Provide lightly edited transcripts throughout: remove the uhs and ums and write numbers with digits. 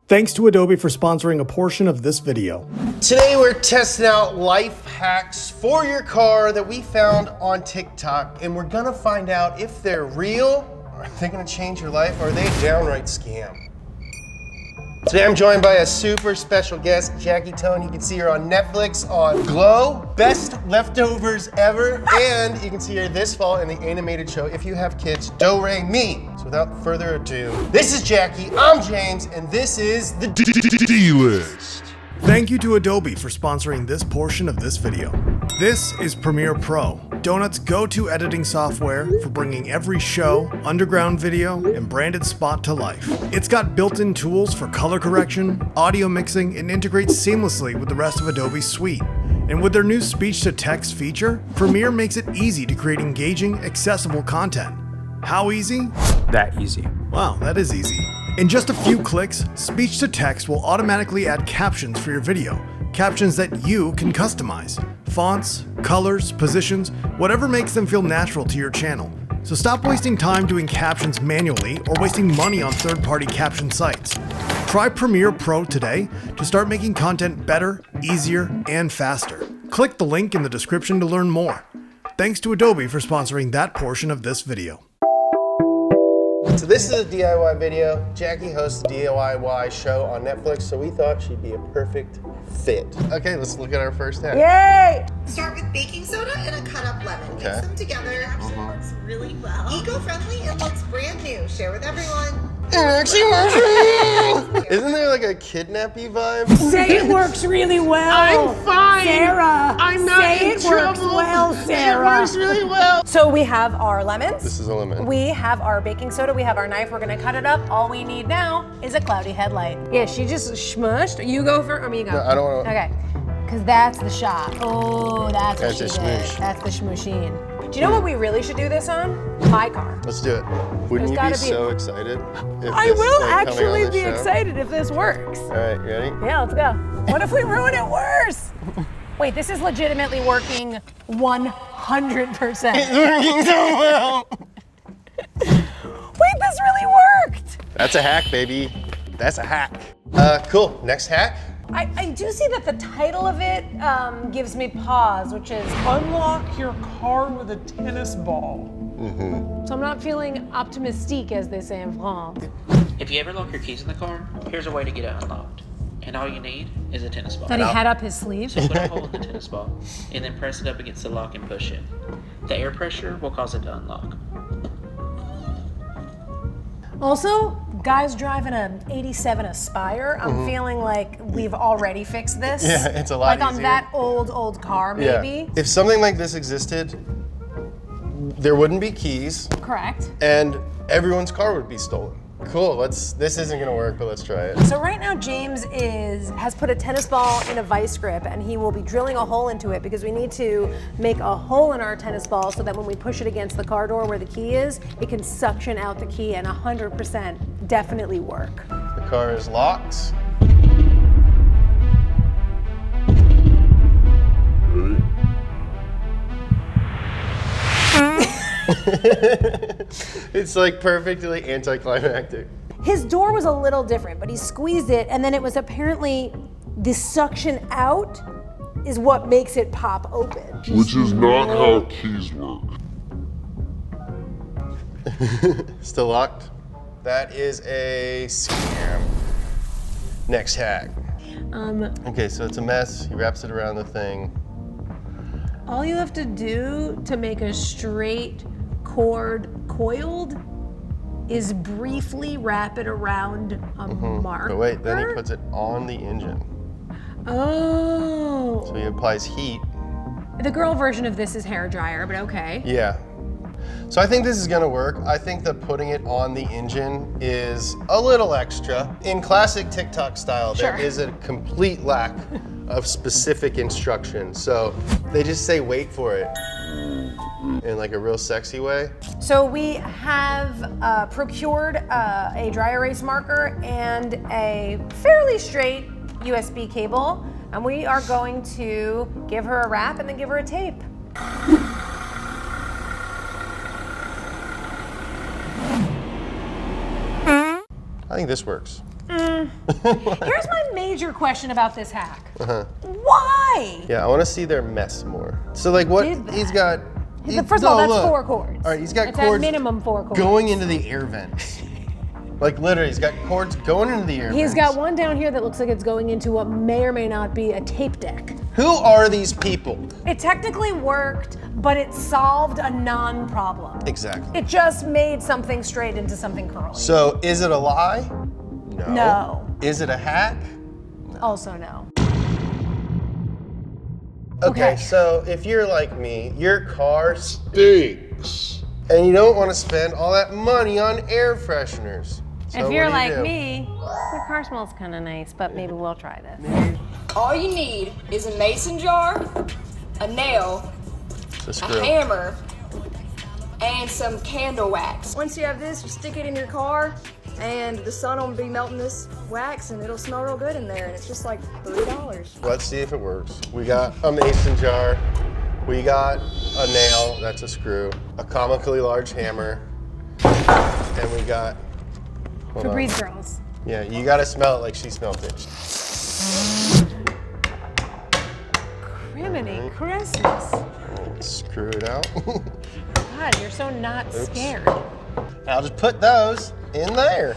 Thanks to Adobe for sponsoring a portion of this video. Today we're testing out life hacks for your car that we found on TikTok, and we're gonna find out if they're real, or are they gonna change your life, or are they a downright scam? Today I'm joined by a super special guest, Jackie Tohn. You can see her on Netflix on Glow, Best Leftovers Ever, and you can see her this fall in the animated show, If You Have Kids, Do Re Mi. So without further ado, this is Jackie, I'm James, and this is the D-List. Thank you to Adobe for sponsoring this portion of this video. This is Premiere Pro, Donut's go-to editing software for bringing every show, underground video, and branded spot to life. It's got built-in tools for color correction, audio mixing, and integrates seamlessly with the rest of Adobe's suite. And with their new speech-to-text feature, Premiere makes it easy to create engaging, accessible content. How easy? That easy. Wow, that is easy. In just a few clicks, speech-to-text will automatically add captions for your video. Captions that you can customize. Fonts, colors, positions, whatever makes them feel natural to your channel. So stop wasting time doing captions manually or wasting money on third-party caption sites. Try Premiere Pro today to start making content better, easier, and faster. Click the link in the description to learn more. Thanks to Adobe for sponsoring that portion of this video. So this is a DIY video. Jackie hosts the DIY show on Netflix, so we thought she'd be a perfect fit. Okay, let's look at our first hack. Yay! Start with baking soda and a cut up lemon. Okay. Mix them together. It actually works really well. Eco-friendly and looks brand new. Share with everyone. Isn't there like a kidnappy vibe? Say it works really well. I'm fine. Sarah. I'm not Say in it trouble. works well, Sarah. It works really well. So we have our lemons. This is a lemon. We have our baking soda. We have our knife. We're gonna cut it up. All we need now is a cloudy headlight. Yeah, she just smushed. You go for, or me go? No, I don't want to. Okay, because that's the shot. Oh, that's what That's she a did. smoosh. That's the schmooshin. Do you know what we really should do this on? My car. Let's do it. Wouldn't you be gotta be- so excited? If I this, will like, coming on actually this be show? excited if this works. All right, you ready? Yeah, let's go. What if we ruin it worse? Wait, this is legitimately working 100%. It's working so well. Wait, this really worked. That's a hack, baby. That's a hack. Cool. Next hack. I do see that the title of it gives me pause, which is Unlock your car with a tennis ball. so I'm not feeling optimistique, as they say in France. If you ever lock your keys in the car, here's a way to get it unlocked. And all you need is a tennis ball. That he had up his sleeve. So put a hole in the tennis ball and then press it up against the lock and push it. The air pressure will cause it to unlock. Also, guys driving an 87 Aspire, I'm feeling like we've already fixed this. Yeah, it's a lot Like on easier. that old car, maybe. Yeah. If something like this existed, there wouldn't be keys, Correct. and everyone's car would be stolen. Cool. This isn't gonna work, but let's try it. So right now James has put a tennis ball in a vice grip, and he will be drilling a hole into it because we need to make a hole in our tennis ball so that when we push it against the car door where the key is, it can suction out the key and 100% definitely work. The car is locked. It's like perfectly anticlimactic. His door was a little different, but he squeezed it, and then it was apparently the suction out is what makes it pop open. Which is not how keys work. Still locked? That is a scam. Next hack. Okay, so it's a mess. He wraps it around the thing. All you have to do to make a straight cord coiled is briefly wrap it around a marker. But wait, then he puts it on the engine. Oh. So he applies heat. The girl version of this is hair dryer, but okay. Yeah. So I think this is gonna work. I think that putting it on the engine is a little extra. In classic TikTok style, there is a complete lack of specific instruction. So they just say wait for it in like a real sexy way. So we have procured a dry erase marker and a fairly straight USB cable, and we are going to give her a wrap and then give her a tape. I think this works. Here's my major question about this hack. Uh-huh. Why? Yeah, I want to see their mess more. So like what Did that? he's got. First of all, that's look. 4 cords. All right, he's got it's cords at minimum 4 cords. going into the air vents. Like literally, he's got cords going into the air vents. He's got one down here that looks like it's going into what may or may not be a tape deck. Who are these people? It technically worked, but it solved a non-problem. Exactly. It just made something straight into something curly. So is it a lie? No. No. Is it a hack? Also no. Okay, Okay. so if you're like me, your car stinks. And you don't want to spend all that money on air fresheners. So If you're what do you like do? me, your car smells kind of nice, but maybe we'll try this. All you need is a mason jar, a nail, It's a a screw. hammer, and some candle wax. Once you have this, you stick it in your car, and the sun will be melting this wax, and it'll smell real good in there, and it's just like $3. Let's see if it works. We got a mason jar. We got a nail, that's a screw, a comically large hammer, and we got, hold on. Febreze girls. Yeah, you gotta smell it like she smelled it. Criminy Christmas. Screw it out. God, you're so not scared. I'll just put those in there.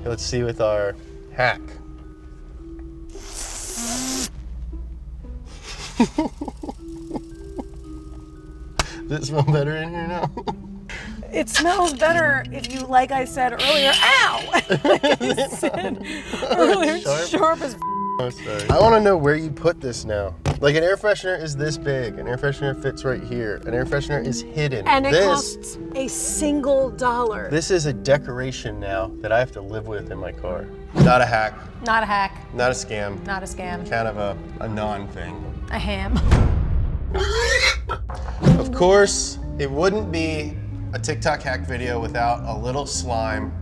Let's see with our hack. Does it smell better in here now? It smells better if you, like I said earlier, ow! Like I said earlier, sharp as Oh, sorry. I want to know where you put this now. Like an air freshener is this big. An air freshener fits right here. An air freshener is hidden. And it this, costs a single $1. This is a decoration now that I have to live with in my car. Not a hack, Not a hack, not a scam, not a scam, kind of a non-thing. a ham. Of course, it wouldn't be a TikTok hack video without a little slime.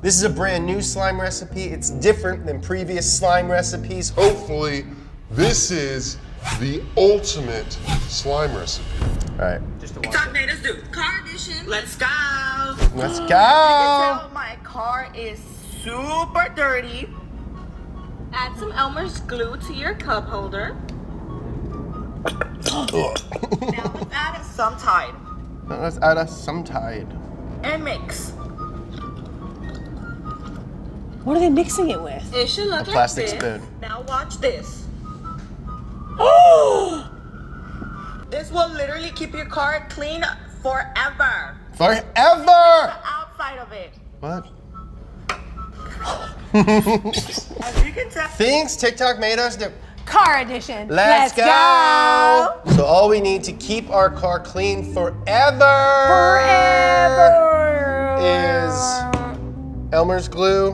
This is a brand new slime recipe. It's different than previous slime recipes. Hopefully, this is the ultimate slime recipe. All right, Let's do car edition. Let's go. let's go. Tell my car is super dirty. Add some Elmer's glue to your cup holder. Now let's add some Tide Let's add some Tide. and mix. What are they mixing it with? It should look like plastic this. spoon. Now watch this. This will literally keep your car clean forever. Forever. Outside of it. What? As you can tell. Things TikTok made us do. Car edition. Let's go. So all we need to keep our car clean forever is Elmer's glue,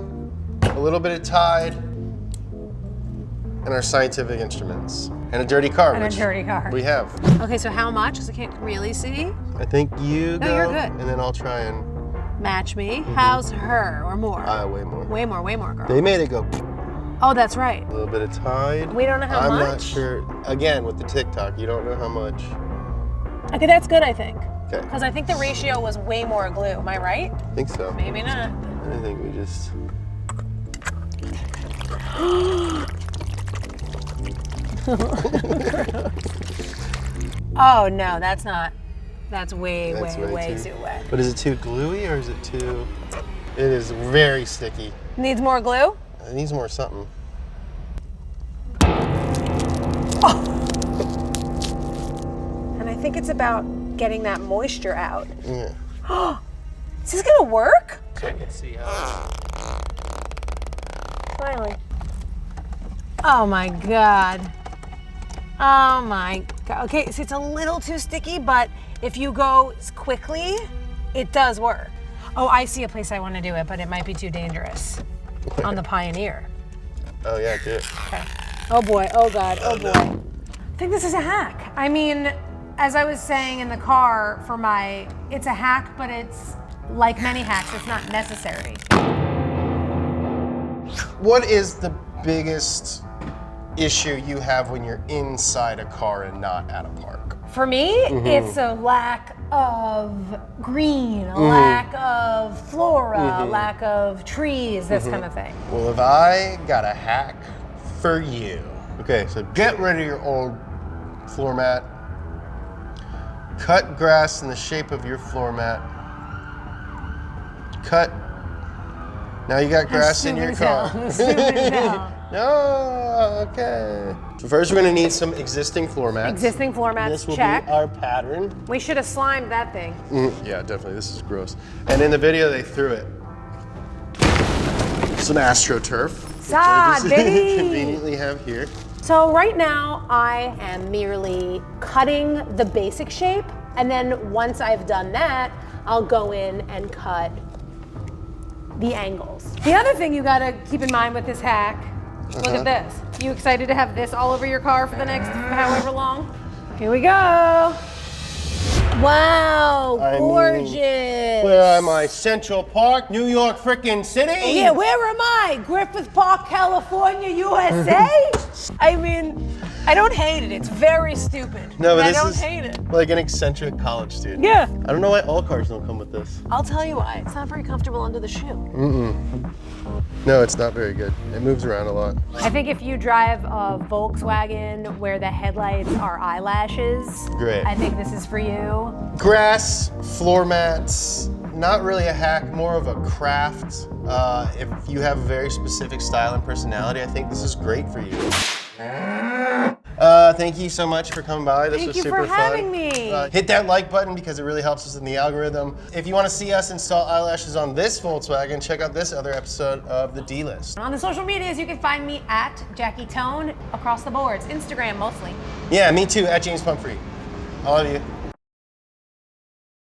a little bit of Tide, and our scientific instruments. And a dirty car. And a which dirty car. We have. Okay, so how much? Because I can't really see. I think you No, go, you're good. and then I'll try and Match me. How's her or more? way more. Way more, girl. They made it go Oh, that's right. a little bit of Tide. We don't know how I'm much. not sure. Again, with the TikTok, you don't know how much. Okay, that's good, I think. Okay. Because I think the ratio was way more glue. Am I right? I think so. Maybe not. I think we just. Oh no, that's not. That's way That's way too wet. But is it too gluey or is it too? It is very sticky. Needs more glue? It needs more something. And I think it's about getting that moisture out. Yeah. Is this gonna work? Check and see how. Finally. Oh my god. Oh my god. Okay, so it's a little too sticky, but if you go quickly, it does work. Oh, I see a place I want to do it, but it might be too dangerous. On the Pioneer. Oh yeah, do it. Okay. Oh boy, oh god, oh boy. I think this is a hack. I mean, as I was saying in the car for my, it's a hack, but it's like many hacks, it's not necessary. What is the biggest issue you have when you're inside a car and not at a park? For me, it's a lack of green, a lack of flora, a lack of trees, this kind of thing. Well, if I got a hack for you. Okay, so get rid of your old floor mat. Cut grass in the shape of your floor mat. Cut. Now you got grass in your car. No, okay. So first we're gonna need some existing floor mats. Existing floor mats, This will check. be our pattern. We should have slimed that thing. Yeah, definitely, this is gross. And in the video they threw it. Some AstroTurf. which I Sod, just baby! conveniently have here. So right now I am merely cutting the basic shape, and then once I've done that, I'll go in and cut the angles. The other thing you gotta keep in mind with this hack, look at this. You excited to have this all over your car for the next however long? Here we go. Wow, I mean, gorgeous. Where am I? Central Park, New York frickin' City? Yeah, where am I? Griffith Park, California, USA? I mean, I don't hate it. It's very stupid. No, but I this don't is hate it. like an eccentric college student. Yeah. I don't know why all cars don't come with this. I'll tell you why. It's not very comfortable under the shoe. No, it's not very good. It moves around a lot. I think if you drive a Volkswagen where the headlights are eyelashes, Great. I think this is for you. Grass, floor mats, not really a hack, more of a craft. If you have a very specific style and personality, I think this is great for you. Thank you so much for coming by. This Thank was you super for having fun. me. Hit that like button because it really helps us in the algorithm. If you want to see us install eyelashes on this Volkswagen, check out this other episode of the D-List. On the social medias, you can find me at Jackie Tone across the boards. Instagram mostly. Yeah, me too, at James Pumphrey. I love you.